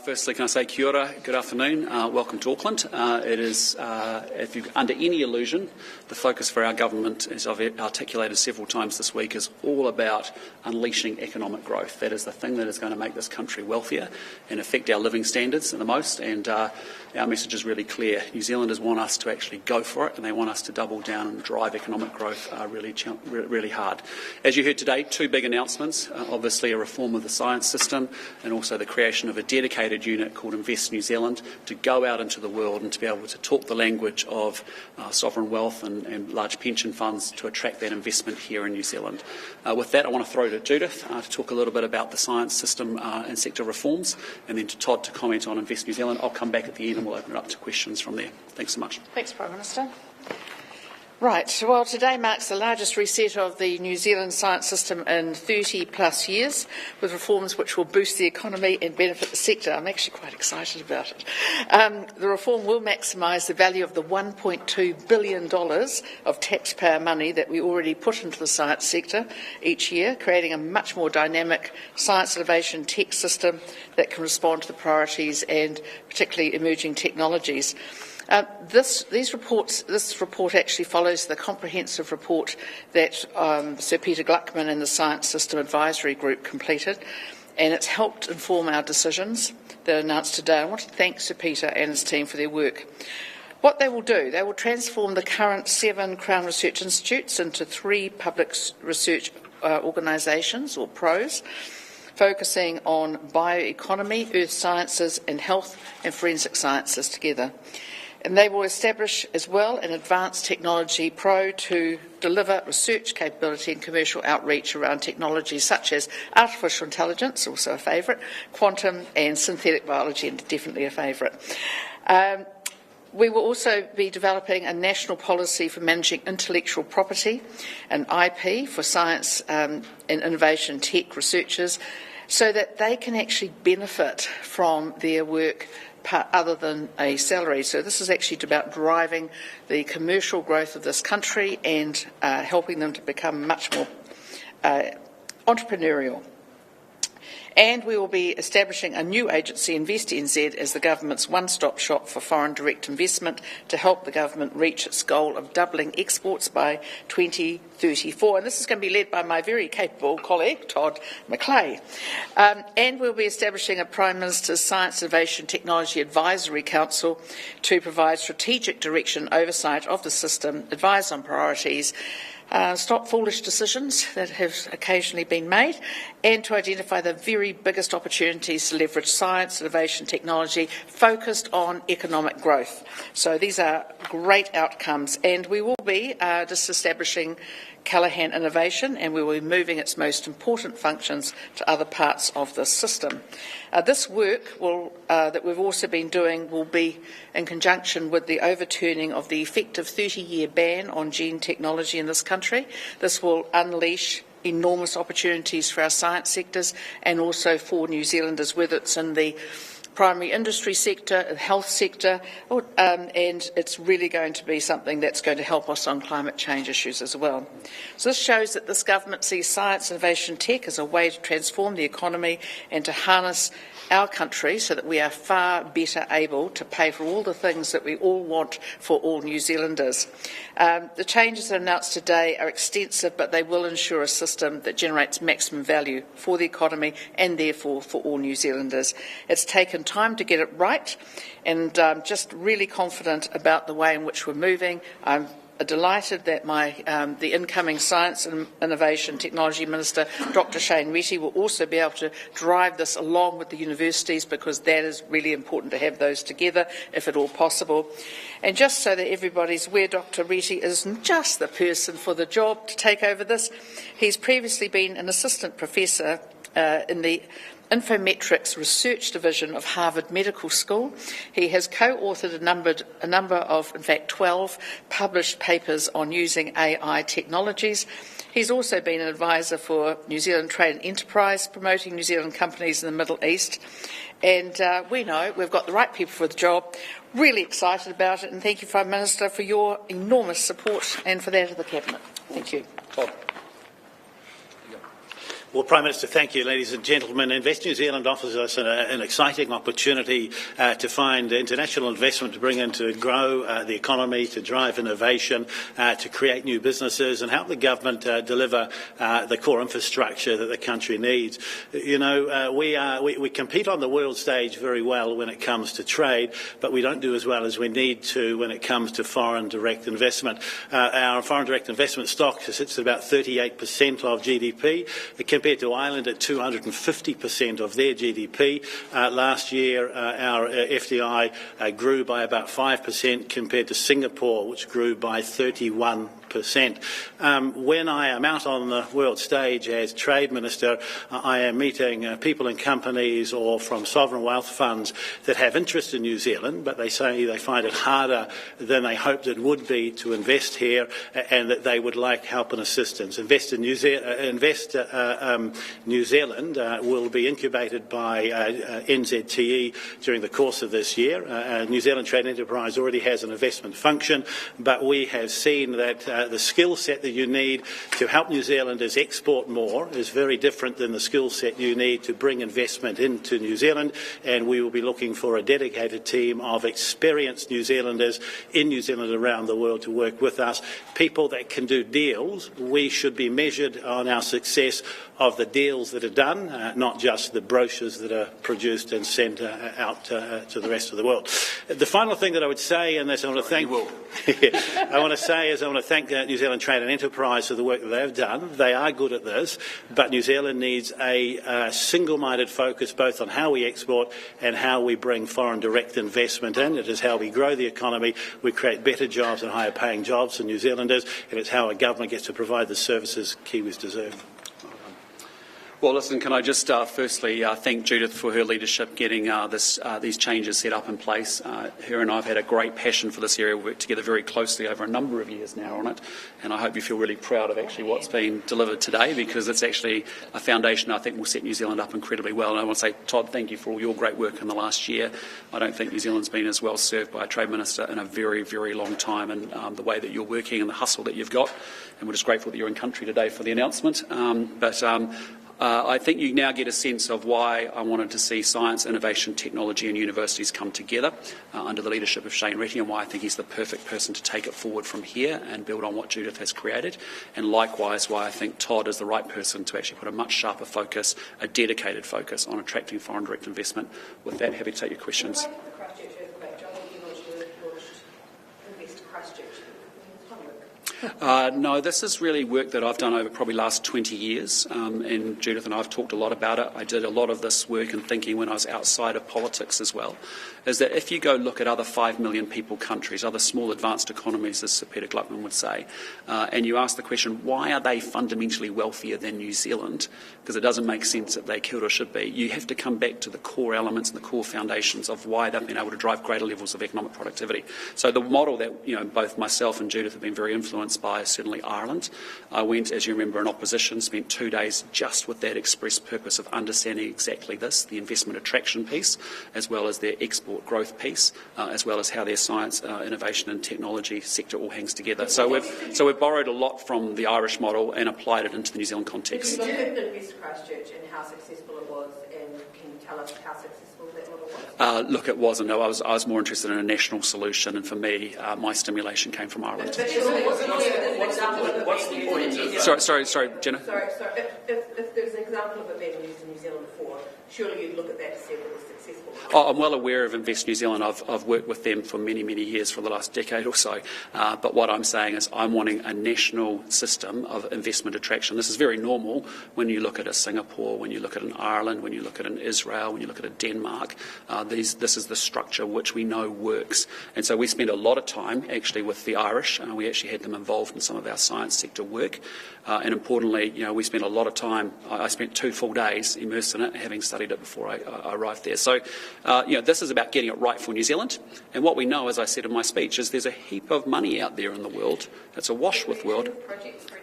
Firstly, can I say kia ora, good afternoon, welcome to Auckland. It is, if you're under any illusion, the focus for our government, as I've articulated several times this week, is all about unleashing economic growth. That is the thing that is going to make this country wealthier and affect our living standards the most, and our message is really clear. New Zealanders want us to actually go for it, and they want us to double down and drive economic growth really hard. As you heard today, two big announcements, obviously a reform of the science system and also the creation of a dedicated unit called Invest New Zealand to go out into the world and to be able to talk the language of sovereign wealth and large pension funds to attract that investment here in New Zealand. With that, I want to throw to Judith to talk a little bit about the science system and sector reforms, and then to Todd to comment on Invest New Zealand. I'll come back at the end and we'll open it up to questions from there. Thanks so much. Thanks, Prime Minister. Right, well, today marks the largest reset of the New Zealand science system in 30 plus years, with reforms which will boost the economy and benefit the sector. I'm actually quite excited about it. The reform will maximise the value of the $1.2 billion of taxpayer money that we already put into the science sector each year, creating a much more dynamic science innovation tech system that can respond to the priorities and particularly emerging technologies. This report actually follows the comprehensive report that Sir Peter Gluckman and the Science System Advisory Group completed, and it's helped inform our decisions that are announced today. I want to thank Sir Peter and his team for their work. What they will do, they will transform the current 7 Crown Research Institutes into 3 public research organisations, or PROs, focusing on bioeconomy, earth sciences and health and forensic sciences together. And they will establish as well an advanced technology pro to deliver research capability and commercial outreach around technologies such as artificial intelligence, also a favourite, quantum and synthetic biology, and definitely a favourite. We will also be developing a national policy for managing intellectual property and IP for science and innovation tech researchers so that they can actually benefit from their work other than a salary. So this is actually about driving the commercial growth of this country and helping them to become much more entrepreneurial. And we will be establishing a new agency, Invest NZ, as the government's one-stop shop for foreign direct investment to help the government reach its goal of doubling exports by 2034. And this is going to be led by my very capable colleague, Todd McClay. And we'll be establishing a Prime Minister's Science, Innovation, Technology Advisory Council to provide strategic direction, oversight of the system, advise on priorities, stop foolish decisions that have occasionally been made, and to identify the very biggest opportunities to leverage science, innovation, technology focused on economic growth. So these are great outcomes, and we will be just establishing Callaghan Innovation, and we will be moving its most important functions to other parts of the system. This work that we've also been doing will be in conjunction with the overturning of the effective 30-year ban on gene technology in this country. This will unleash enormous opportunities for our science sectors and also for New Zealanders, whether it's in the primary industry sector, the health sector, and it's really going to be something that's going to help us on climate change issues as well. So this shows that this government sees science, innovation, tech as a way to transform the economy and to harness our country so that we are far better able to pay for all the things that we all want for all New Zealanders. The changes that are announced today are extensive, but they will ensure a system that generates maximum value for the economy and therefore for all New Zealanders. It's taken time to get it right, and I'm just really confident about the way in which we're moving. I'm delighted that the incoming Science and Innovation Technology Minister, Dr. Shane Reti, will also be able to drive this along with the universities, because that is really important to have those together if at all possible. And just so that everybody's aware, Dr. Reti isn't just the person for the job to take over this. He's previously been an assistant professor in the Infometrics Research Division of Harvard Medical School. He has co-authored a number of, in fact, 12 published papers on using AI technologies. He's also been an advisor for New Zealand Trade and Enterprise, promoting New Zealand companies in the Middle East. And we know we've got the right people for the job. Really excited about it, and thank you, Prime Minister, for your enormous support and for that of the Cabinet. Thank you. Todd. Well, Prime Minister, thank you, ladies and gentlemen. Invest New Zealand offers us an exciting opportunity to find international investment to bring in to grow the economy, to drive innovation, to create new businesses and help the government deliver the core infrastructure that the country needs. You know, we compete on the world stage very well when it comes to trade, but we don't do as well as we need to when it comes to foreign direct investment. Our foreign direct investment stock sits at about 38% of GDP. Compared to Ireland at 250% of their GDP. Last year, our FDI grew by about 5% compared to Singapore, which grew by 31%. When I am out on the world stage as Trade Minister, I am meeting people and companies or from sovereign wealth funds that have interest in New Zealand, but they say they find it harder than they hoped it would be to invest here and that they would like help and assistance. Invest New Zealand will be incubated by NZTE during the course of this year. New Zealand Trade Enterprise already has an investment function, but we have seen that the skill set that you need to help New Zealanders export more is very different than the skill set you need to bring investment into New Zealand, and we will be looking for a dedicated team of experienced New Zealanders in New Zealand and around the world to work with us, people that can do deals. We should be measured on our success of the deals that are done, not just the brochures that are produced and sent out to the rest of the world. The final thing that I would say, and that's I want to thank, I want to thank New Zealand Trade and Enterprise for the work that they've done. They are good at this, but New Zealand needs a single-minded focus both on how we export and how we bring foreign direct investment in. It is how we grow the economy, we create better jobs and higher-paying jobs for New Zealanders, and it's how a government gets to provide the services Kiwis deserve. Well, listen, can I just firstly thank Judith for her leadership getting these changes set up in place. Her and I have had a great passion for this area. We've worked together very closely over a number of years now on it, and I hope you feel really proud of actually what's been delivered today, because it's actually a foundation I think will set New Zealand up incredibly well. And I want to say, Todd, thank you for all your great work in the last year. I don't think New Zealand's been as well served by a Trade Minister in a very, very long time, and the way that you're working and the hustle that you've got. And we're just grateful that you're in country today for the announcement. I think you now get a sense of why I wanted to see science, innovation, technology and universities come together under the leadership of Shane Retty, and why I think he's the perfect person to take it forward from here and build on what Judith has created. And likewise, why I think Todd is the right person to actually put a much sharper focus, a dedicated focus on attracting foreign direct investment. With that, happy to take your questions. No, this is really work that I've done over probably the last 20 years, and Judith and I have talked a lot about it. I did a lot of this work and thinking when I was outside of politics as well, is that if you go look at other 5 million people countries, other small advanced economies, as Sir Peter Gluckman would say, and you ask the question, why are they fundamentally wealthier than New Zealand? Because it doesn't make sense that they could or should be. You have to come back to the core elements and the core foundations of why they've been able to drive greater levels of economic productivity. So the model that both myself and Judith have been very influenced by is certainly Ireland. I went, as you remember, in opposition, spent 2 days just with that express purpose of understanding exactly this, the investment attraction piece, as well as their export growth piece, as well as how their science, innovation and technology sector all hangs together. So we've borrowed a lot from the Irish model and applied it into the New Zealand context. Can you look at Invest Christchurch and how successful it was, and can you tell us how successful that model was? Look, it wasn't. No, I was more interested in a national solution, and for me, my stimulation came from Ireland. What's the point? Sorry, Jenna. If there's an example of it being used in New Zealand before, surely you'd look at that to see if it was successful. Oh, I'm well aware of Invest New Zealand. I've worked with them for many, many years, for the last decade or so. But what I'm saying is I'm wanting a national system of investment attraction. This is very normal when you look at a Singapore, when you look at an Ireland, when you look at an Israel, when you look at a Denmark. This is the structure which we know works. And so we spent a lot of time actually with the Irish. We actually had them involved in some of our science sector work. And importantly, we spent a lot of time, I spent 2 full days immersed in it, having studied studied it before I arrived there. So, this is about getting it right for New Zealand. And what we know, as I said in my speech, is there's a heap of money out there in the world. It's awash with world.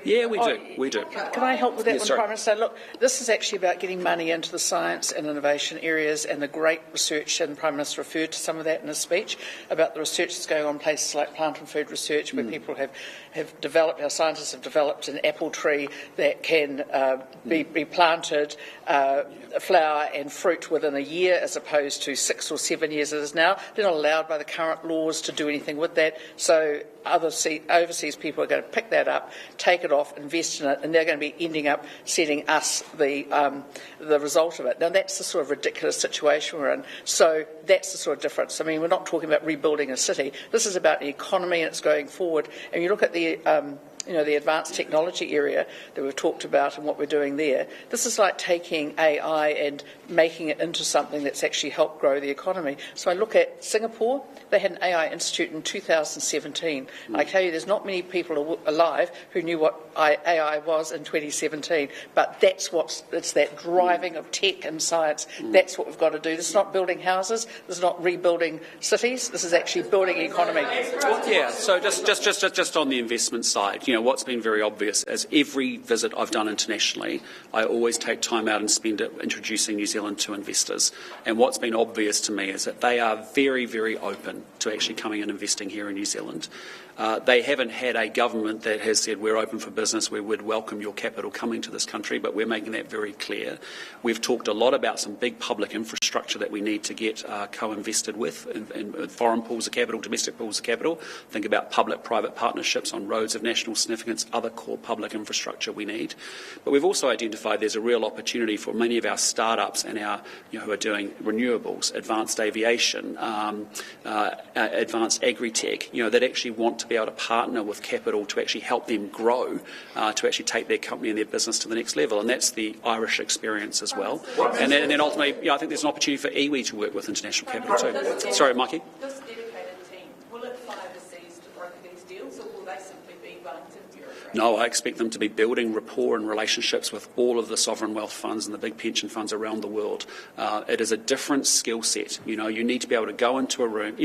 Yeah, we do. Can I help with that Yes, one, sorry. Prime Minister? Look, this is actually about getting money into the science and innovation areas and the great research, and the Prime Minister referred to some of that in his speech, about the research that's going on in places like plant and food research, where people have developed, our scientists have developed an apple tree that can be planted, flower and fruit within a year, as opposed to 6 or 7 years it is now. They're not allowed by the current laws to do anything with that. So overseas people are going to pick that up, take it off, invest in it, and they're going to be ending up sending us the result of it. Now, that's the sort of ridiculous situation we're in. So that's the sort of difference. I mean, we're not talking about rebuilding a city. This is about the economy, and it's going forward. And you look at the advanced technology area that we've talked about and what we're doing there. This is like taking AI and making it into something that's actually helped grow the economy. So I look at Singapore. They had an AI institute in 2017. I tell you, there's not many people alive who knew what AI was in 2017, but it's that driving of tech and science. That's what we've got to do. This is not building houses. This is not rebuilding cities. This is actually building economy. Yeah, so just on the investment side, what's been very obvious is every visit I've done internationally, I always take time out and spend it introducing New Zealand to investors. And what's been obvious to me is that they are very, very open to actually coming and investing here in New Zealand. They haven't had a government that has said we're open for business, we would welcome your capital coming to this country, but we're making that very clear. We've talked a lot about some big public infrastructure that we need to get co-invested with, in foreign pools of capital, domestic pools of capital. Think about public-private partnerships on roads of national significance, other core public infrastructure we need. But we've also identified there's a real opportunity for many of our startups and our who are doing renewables, advanced aviation, advanced agri-tech, that actually want to be able to partner with capital to actually help them grow, to actually take their company and their business to the next level. And that's the Irish experience as well. And then ultimately, I think there's an opportunity for iwi to work with international capital too. Sorry, Mikey. This dedicated team, will it fly overseas to broker these deals, or will they simply be Wellington bureaucrats? No, I expect them to be building rapport and relationships with all of the sovereign wealth funds and the big pension funds around the world. It is a different skill set. You need to be able to go into a room.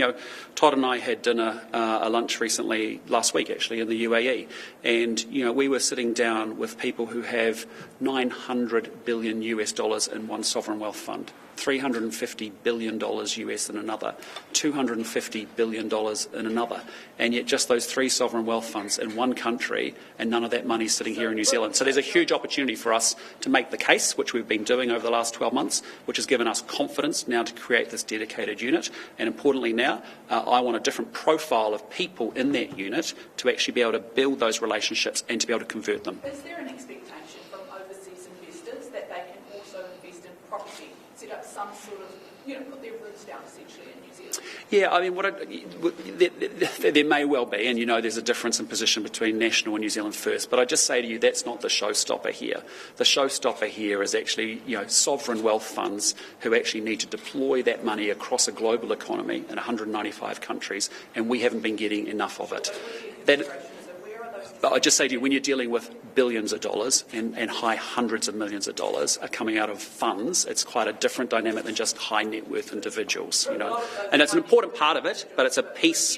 Todd and I had a lunch recently, last week actually, in the UAE, and we were sitting down with people who have $900 billion US in one sovereign wealth fund, $350 billion US in another, $250 billion in another, and yet just those three sovereign wealth funds in one country, and none of that money sitting here in New Zealand. So there's a huge opportunity for us to make the case, which we've been doing over the last 12 months, which has given us confidence now to create this dedicated unit. And importantly now, I want a different profile of people in that unit to actually be able to build those relationships and to be able to convert them. Is there an expectation from overseas investors that they can also invest in property, set up some sort of, put their roots down essentially in New Zealand? Yeah, I mean, there may well be, and there's a difference in position between national and New Zealand First, but I just say to you, that's not the showstopper here. The showstopper here is actually, sovereign wealth funds who actually need to deploy that money across a global economy in 195 countries, and we haven't been getting enough of it. But I just say to you, when you're dealing with billions of dollars and high hundreds of millions of dollars are coming out of funds, it's quite a different dynamic than just high net worth individuals, And it's an important part of it, but it's a piece.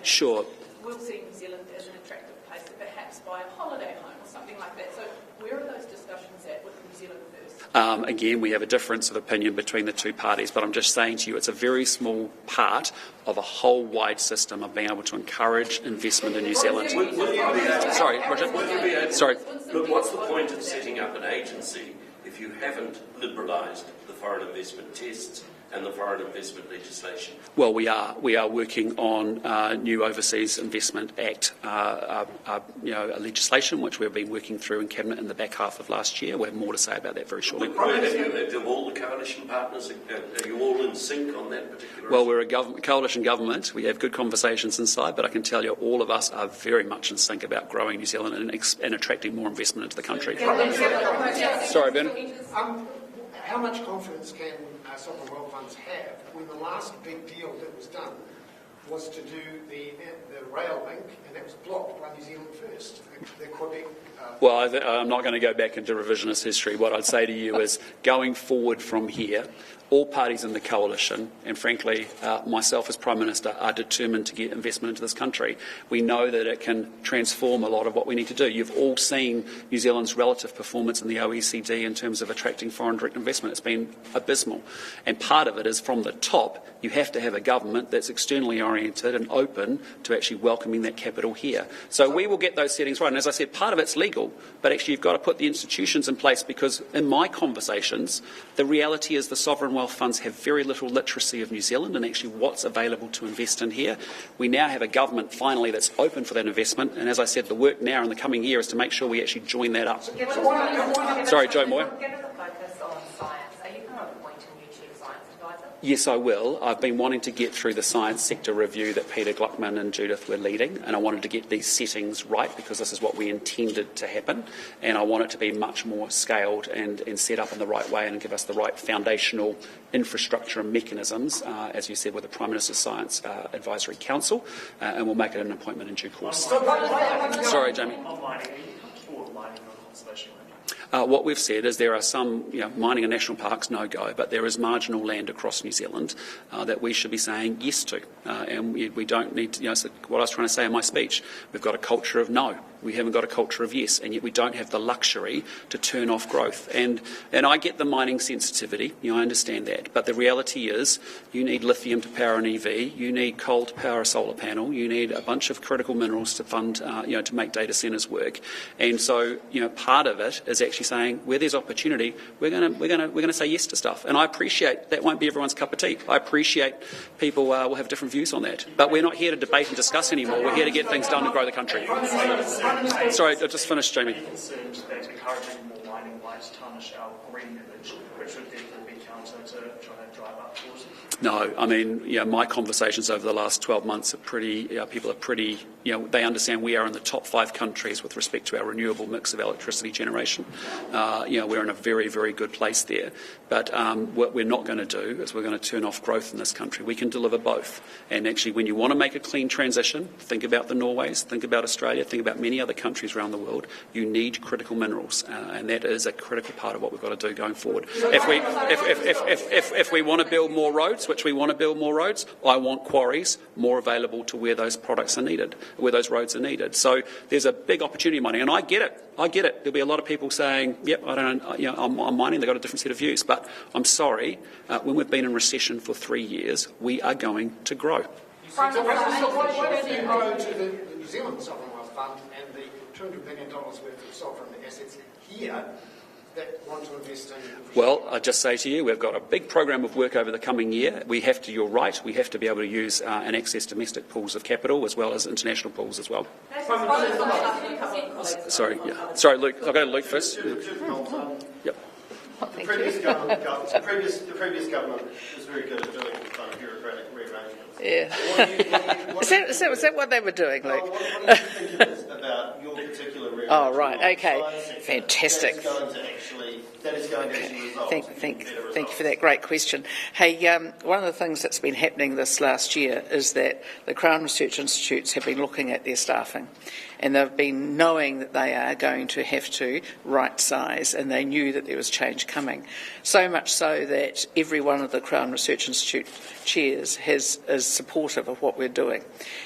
Sure. We'll see New Zealand as an attractive place to perhaps buy a holiday home or something like that. So where are those discussions at with New Zealand First? Again, we have a difference of opinion between the two parties, but I'm just saying to you, it's a very small part of a whole wide system of being able to encourage investment in New Zealand. Sorry, Roger. Sorry. Look, what's the point of setting up an agency if you haven't liberalised the foreign investment tests and the foreign investment legislation? Well, we are working on new Overseas Investment Act legislation, which we've been working through in Cabinet in the back half of last year. We'll have more to say about that very shortly. Have all the coalition partners, are you all in sync on that particular issue? Well, we're a coalition government. We have good conversations inside, but I can tell you all of us are very much in sync about growing New Zealand and attracting more investment into the country. Sorry, Ben. How much confidence can sovereign wealth funds have when the last big deal that was done was to do the rail link, and that was blocked by New Zealand First. The Quebec. Well, I'm not going to go back into revisionist history. What I'd say to you is, going forward from here, all parties in the coalition, and frankly, myself as Prime Minister, are determined to get investment into this country. We know that it can transform a lot of what we need to do. You've all seen New Zealand's relative performance in the OECD in terms of attracting foreign direct investment. It's been abysmal. And part of it is from the top, you have to have a government that's externally oriented and open to actually welcoming that capital here. So we will get those settings right. And as I said, part of it's legal, but actually you've got to put the institutions in place, because in my conversations, the reality is the sovereign wealth funds have very little literacy of New Zealand and actually what's available to invest in here. We now have a government finally that's open for that investment, and as I said, the work now in the coming year is to make sure we actually join that up. Sorry, Joe Moore. Given the focus on science, are you going to appoint a new chief science advisor? Yes, I will. I've been wanting to get through the science sector review that Peter Gluckman and Judith were leading, and I wanted to get these settings right because this is what we intended to happen, and I want it to be much more scaled and set up in the right way and give us the right foundational infrastructure and mechanisms, as you said, with the Prime Minister's Science Advisory Council, and we'll make it an appointment in due course. Sorry, Jamie. What we've said is there are some, mining and national parks, no go, but there is marginal land across New Zealand that we should be saying yes to. And we don't need to, so what I was trying to say in my speech, we've got a culture of no. We haven't got a culture of yes, and yet we don't have the luxury to turn off growth. And I get the mining sensitivity, I understand that, but the reality is you need lithium to power an EV, you need coal to power a solar panel, you need a bunch of critical minerals to fund, to make data centres work. And so, part of it is actually saying where there's opportunity, we're going to say yes to stuff. And I appreciate that won't be everyone's cup of tea. I appreciate people will have different views on that, but we're not here to debate and discuss anymore. We're here to get things done to grow the country. Sorry, I just finished, Jamie. Concerned that encouraging more mining might tarnish our green image, which would therefore be counter to trying to drive up tourism? No, I mean, my conversations over the last 12 months are pretty, people are pretty, they understand we are in the top 5 countries with respect to our renewable mix of electricity generation. We're in a very, very good place there. But what we're not going to do is we're going to turn off growth in this country. We can deliver both. And actually, when you want to make a clean transition, think about the Norways, think about Australia, think about many other countries around the world. You need critical minerals, and that is a critical part of what we've got to do going forward. If we want to build more roads, which we want to build more roads, I want quarries more available to where those products are needed, where those roads are needed. So there's a big opportunity mining, and I get it. There'll be a lot of people saying, "Yep, I don't, I'm mining." They've got a different set of views, but I'm sorry. When we've been in recession for 3 years, we are going to grow. So why don't you go to the New Zealand Sovereign Wealth Fund and the $200 billion worth of sovereign assets here that want to invest in? Well, I just say to you, we've got a big program of work over the coming year. We have to, you're right, we have to be able to use and access domestic pools of capital as well as international pools as well. Sorry, Luke. I'll go to Luke first. Yep. The previous government was very good at doing kind of bureaucratic rearrangements. Yeah. Is that what they were doing, Luke? What do you think it is about your particular rearrangement? Oh, right, okay. Fantastic. That is going to actually result in Thank better you results. for that great question. Hey, one of the things that's been happening this last year is that the Crown Research Institutes have been looking at their staffing, and they've been knowing that they are going to have to right-size, and they knew that there was change coming. So much so that every one of the Crown Research Institute chairs is supportive of what we're doing.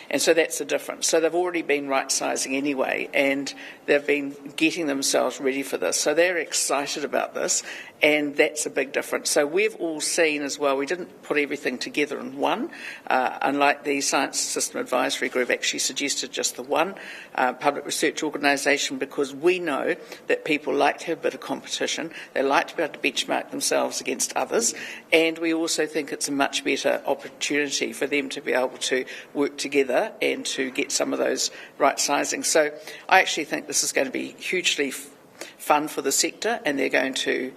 And so that's the difference. So they've already been right-sizing anyway, and they've been getting themselves ready for this. So they're excited about this, and that's a big difference. So we've all seen as well, we didn't put everything together in one, unlike the Science System Advisory Group actually suggested just the one public research organisation, because we know that people like to have a bit of competition, they like to be able to benchmark themselves against others, and we also think it's a much better opportunity for them to be able to work together and to get some of those right sizing. So I actually think this is going to be hugely fun for the sector, and they're going to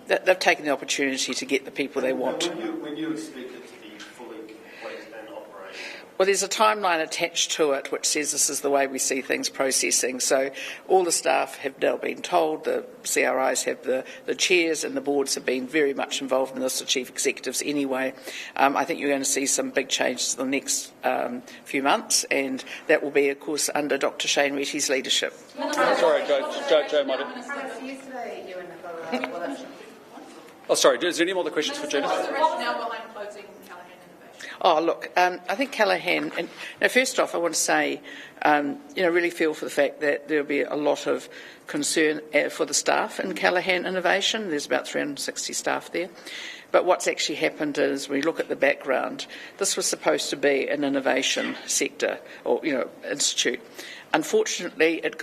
they've taken the opportunity to get the people they want. When you expect it to be fully complete and operational? Well, there's a timeline attached to it which says this is the way we see things processing. So all the staff have now been told, the CRIs have the chairs and the boards have been very much involved in this, the chief executives anyway. I think you're going to see some big changes in the next few months, and that will be, of course, under Dr. Shane Retty's leadership. Sorry, Joe might have... Yesterday, you and Nicola Oh, sorry, is there any more questions for Judith? What's the rationale behind closing Callaghan Innovation? Oh, look, I think Callaghan, and now first off, I want to say, really feel for the fact that there'll be a lot of concern for the staff in Callaghan Innovation. There's about 360 staff there. But what's actually happened is, when we look at the background, this was supposed to be an innovation sector or, institute. Unfortunately, it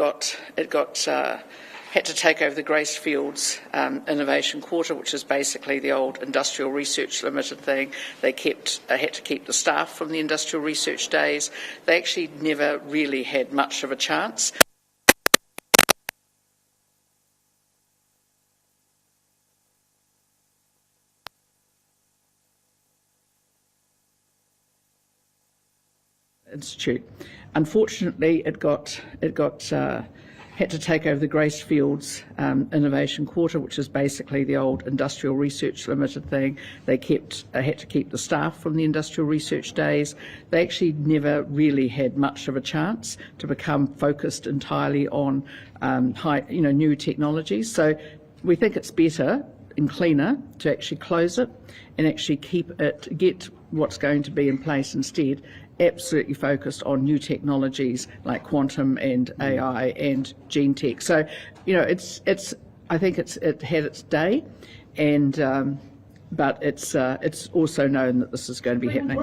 had to take over the Gracefields Innovation Quarter, which is basically the old Industrial Research Limited thing. They had to keep the staff from the Industrial Research days. They actually never really had much of a chance. Institute. Unfortunately, it had to take over the Gracefields Innovation Quarter, which is basically the old Industrial Research Limited thing. They had to keep the staff from the Industrial Research days. They actually never really had much of a chance to become focused entirely on new technologies. So we think it's better and cleaner to actually close it and actually get what's going to be in place instead, absolutely focused on new technologies like quantum and AI and gene tech. So, I think it had its day, and but it's also known that this is going to be happening.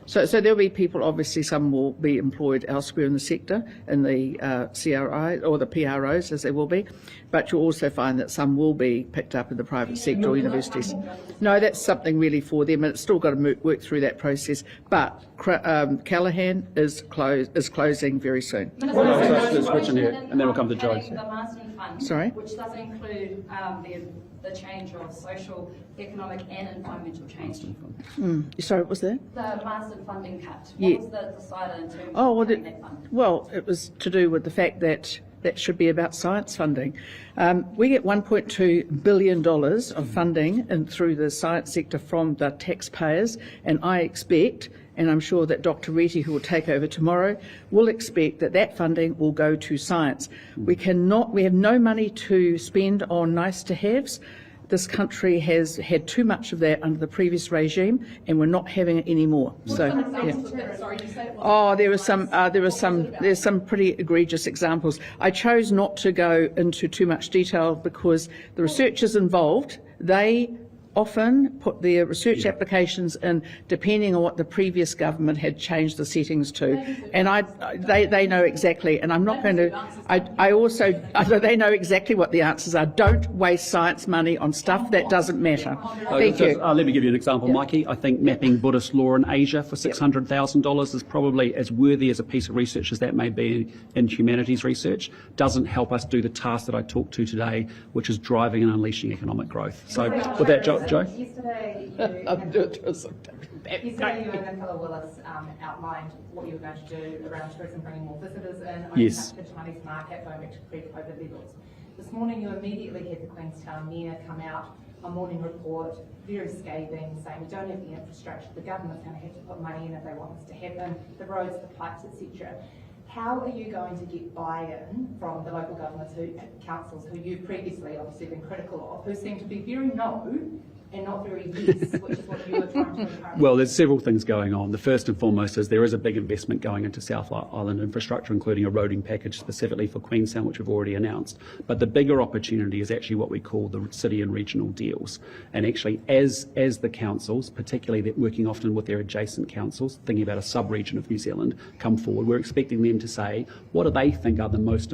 So there'll be people, obviously some will be employed elsewhere in the sector, in the CRI or the PROs as they will be, but you'll also find that some will be picked up in the private sector or universities. No, that's something really for them, and it's still got to work through that process. But Callaghan is closing very soon. There's a question here, and then we'll come to Joe. The Marsden Fund, Sorry? which does include the change of social, economic and environmental change. Sorry, what was that? The Marsden funding cut. Yeah. What was the decided in terms Oh, of that fund? well, it was to do with the fact that should be about science funding. We get $1.2 billion of funding through the science sector from the taxpayers, and I expect, and I'm sure that Dr. Retty, who will take over tomorrow, will expect that funding will go to science. We have no money to spend on nice-to-haves. This country has had too much of that under the previous regime, and we're not having it anymore. So, yeah. There's some pretty egregious examples. I chose not to go into too much detail because the researchers involved, they often put their research applications in depending on what the previous government had changed the settings to, and they know exactly, and I'm not going to. They know exactly what the answers are. Don't waste science money on stuff that doesn't matter. Thank you. Let me give you an example, Mikey. I think mapping Buddhist law in Asia for $600,000 is probably as worthy as a piece of research as that may be in humanities research. Doesn't help us do the task that I talked to today, which is driving and unleashing economic growth. So with that, Joe. Yesterday, you and Nicola Willis outlined what you were going to do around tourism, bringing more visitors in, opening up the Chinese market, going back to pre-COVID levels. This morning, you immediately had the Queenstown Mayor come out, a morning report, very scathing, saying we don't have the infrastructure, the government's going to have to put money in if they want this to happen, the roads, the pipes, etc. How are you going to get buy-in from the local governments, councils who you've previously obviously been critical of, who seem to be very no and not very yes, which is what you were trying to encourage? Well, there's several things going on. The first and foremost is there is a big investment going into South Island infrastructure, including a roading package specifically for Queenstown, which we've already announced. But the bigger opportunity is actually what we call the city and regional deals. And actually, as the councils, particularly that working often with their adjacent councils, thinking about a sub-region of New Zealand, come forward, we're expecting them to say what do they think are the most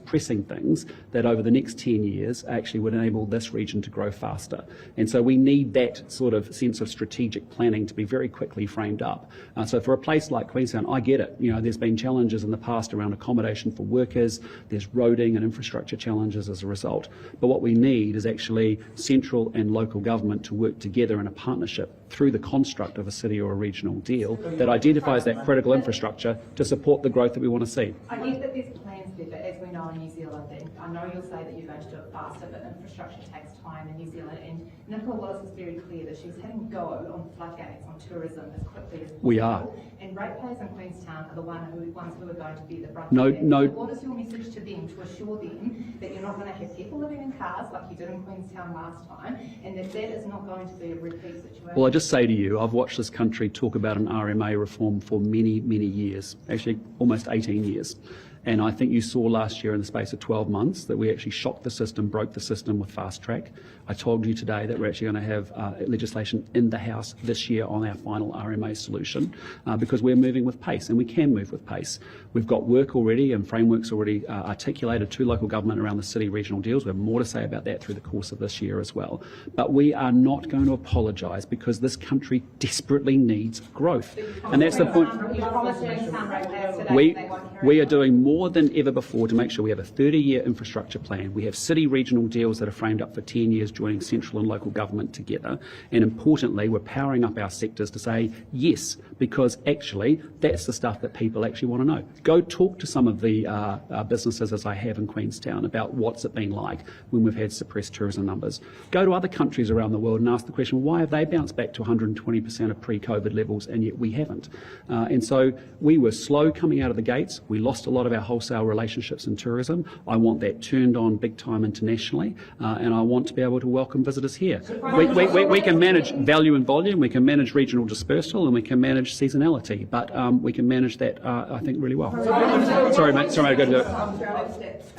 pressing things that over the next 10 years actually would enable this region to grow faster. And so we need that sort of sense of strategic planning to be very quickly framed up. So for a place like Queenstown, I get it. There's been challenges in the past around accommodation for workers, there's roading and infrastructure challenges as a result. But what we need is actually central and local government to work together in a partnership through the construct of a city or a regional deal that identifies that critical infrastructure to support the growth that we want to see. I get that there's plans there, but as we know in New Zealand, and I know you'll say that you're going to do it faster, but infrastructure takes time in New Zealand, and Nicola Wallace is very clear that she's having go on floodgates on tourism as quickly as possible. We are. And ratepayers in Queenstown are the ones who are going to be the brunt No. of that. So what is your message to them to assure them that you're not going to have people living in cars like you did in Queenstown last time, and that is not going to be a repeat situation? Well, I just say to you, I've watched this country talk about an RMA reform for many, many years, actually almost 18 years. And I think you saw last year in the space of 12 months that we actually shocked the system, broke the system with fast track. I told you today that we're actually going to have legislation in the House this year on our final RMA solution because we're moving with pace, and we can move with pace. We've got work already and frameworks already articulated to local government around the city regional deals. We have more to say about that through the course of this year as well. But we are not going to apologise because this country desperately needs growth. And that's the point. We are doing more than ever before to make sure we have a 30-year infrastructure plan. We have city regional deals that are framed up for 10 years, joining central and local government together. And importantly, we're powering up our sectors to say yes, because actually that's the stuff that people actually want to know. Go talk to some of the businesses, as I have in Queenstown, about what's it been like when we've had suppressed tourism numbers. Go to other countries around the world and ask the question, why have they bounced back to 120% of pre-COVID levels and yet we haven't? And so we were slow coming out of the gates. We lost a lot of our wholesale relationships in tourism. I want that turned on big time internationally, and I want to be able to welcome visitors here. We can manage value and volume, we can manage regional dispersal, and we can manage seasonality, but we can manage that, I think, really well. Sorry, mate. Sorry, mate.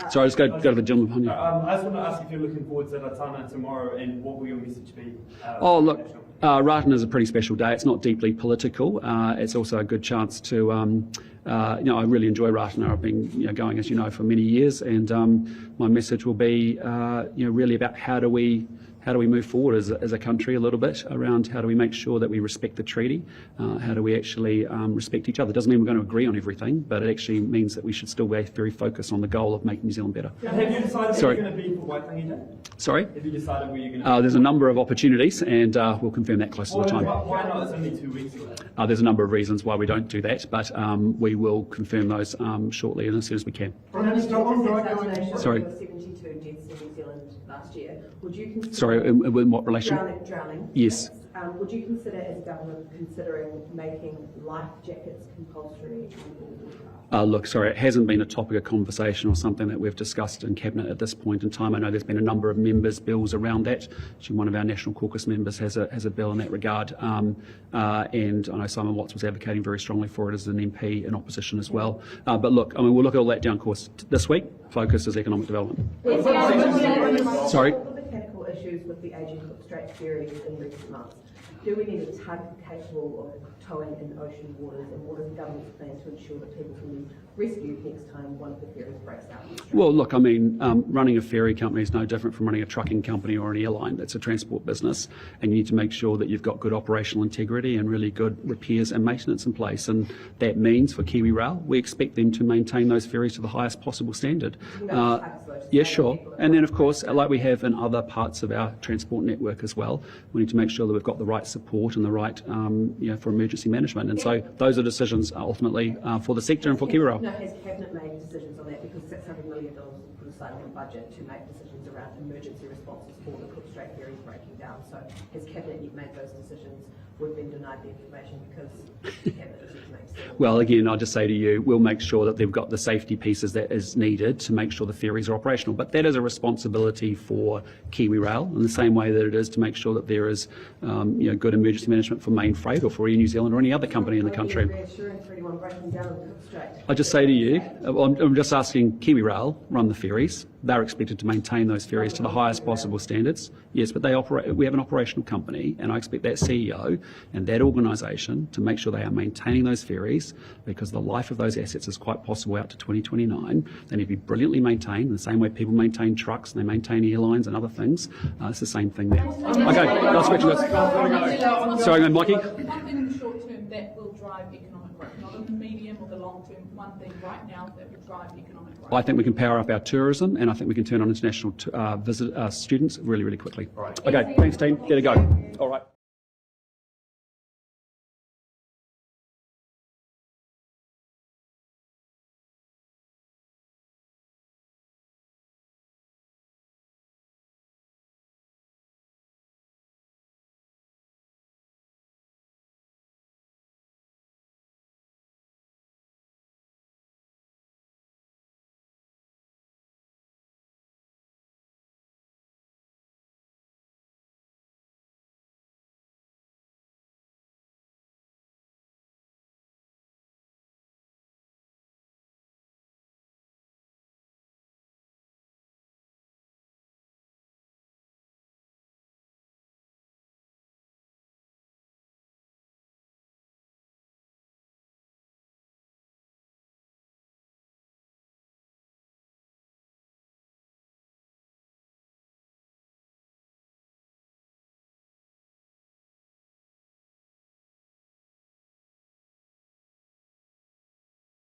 Sorry, just go to the gentleman behind you. I just want to ask if you're looking forward to Ratana tomorrow, and what will your message be? Ratana is a pretty special day. It's not deeply political. It's also a good chance to, I really enjoy Ratana. I've been, going, as you know, for many years, and my message will be, really about how do we move forward as a country a little bit around how do we make sure that we respect the treaty, how do we actually respect each other. It doesn't mean we're going to agree on everything, but it actually means that we should still be very focused on the goal of making New Zealand better. Have you decided where you're going to be for Waitangi Day? Sorry? Have you decided where you're going to be? There's a number of opportunities, and we'll confirm that closer to the time. Why not? It's only 2 weeks away. There's a number of reasons why we don't do that, but we will confirm those shortly and as soon as we can. Sorry. 72 deaths in New Zealand last year. Would you consider... Sorry, in what relation? Drowning. Yes. Would you consider, as government, considering making life jackets compulsory on all Look, sorry, it hasn't been a topic of conversation or something that we've discussed in Cabinet at this point in time. I know there's been a number of members' bills around that. Actually, one of our National Caucus members has a bill in that regard. And I know Simon Watts was advocating very strongly for it as an MP in opposition as well. But look, we'll look at all that down course. This week, focus is economic development. Sorry? Mechanical issues with the ageing Cook Strait ferries in recent months. Do we need a tug capable of towing in ocean waters, and what is the government's plan to ensure that people can be rescued next time one of the ferries breaks out? Well, look, running a ferry company is no different from running a trucking company or an airline. It's a transport business, and you need to make sure that you've got good operational integrity and really good repairs and maintenance in place. And that means for Kiwi Rail, we expect them to maintain those ferries to the highest possible standard. Yeah, sure. And then, of course, like we have in other parts of our transport network as well, we need to make sure that we've got the right support and the right, for emergency management. And so those are decisions ultimately for the sector and for Kiwi Rail. No, has Cabinet made decisions on that? Because $600 million was put aside in the budget to make decisions around emergency responses for the Cook Strait ferries breaking down. So has Cabinet yet made those decisions? We've been denied the information because Cabinet is yet to make decisions. Well, again, I'll just say to you, we'll make sure that they've got the safety pieces that is needed to make sure the ferries are operational. But that is a responsibility for Kiwi Rail in the same way that it is to make sure that there is good emergency management for Main Freight or for Air New Zealand or any other company in the country. I just say to you, I'm just asking Kiwi Rail run the ferries. they're expected to maintain those ferries to the highest possible standards. Yes, but we have an operational company, and I expect that CEO and that organisation to make sure they are maintaining those ferries, because the life of those assets is quite possible out to 2029. They need to be brilliantly maintained in the same way people maintain trucks and they maintain airlines and other things. It's the same thing there. Okay, last question, guys. Sorry, Mikey. One thing in the short term that will drive economic growth, not in the medium or the long term, one thing right now that will drive economic growth. I think we can power up our tourism, and I think we can turn on international students really, really quickly. Okay, thanks team. Get to go. All right.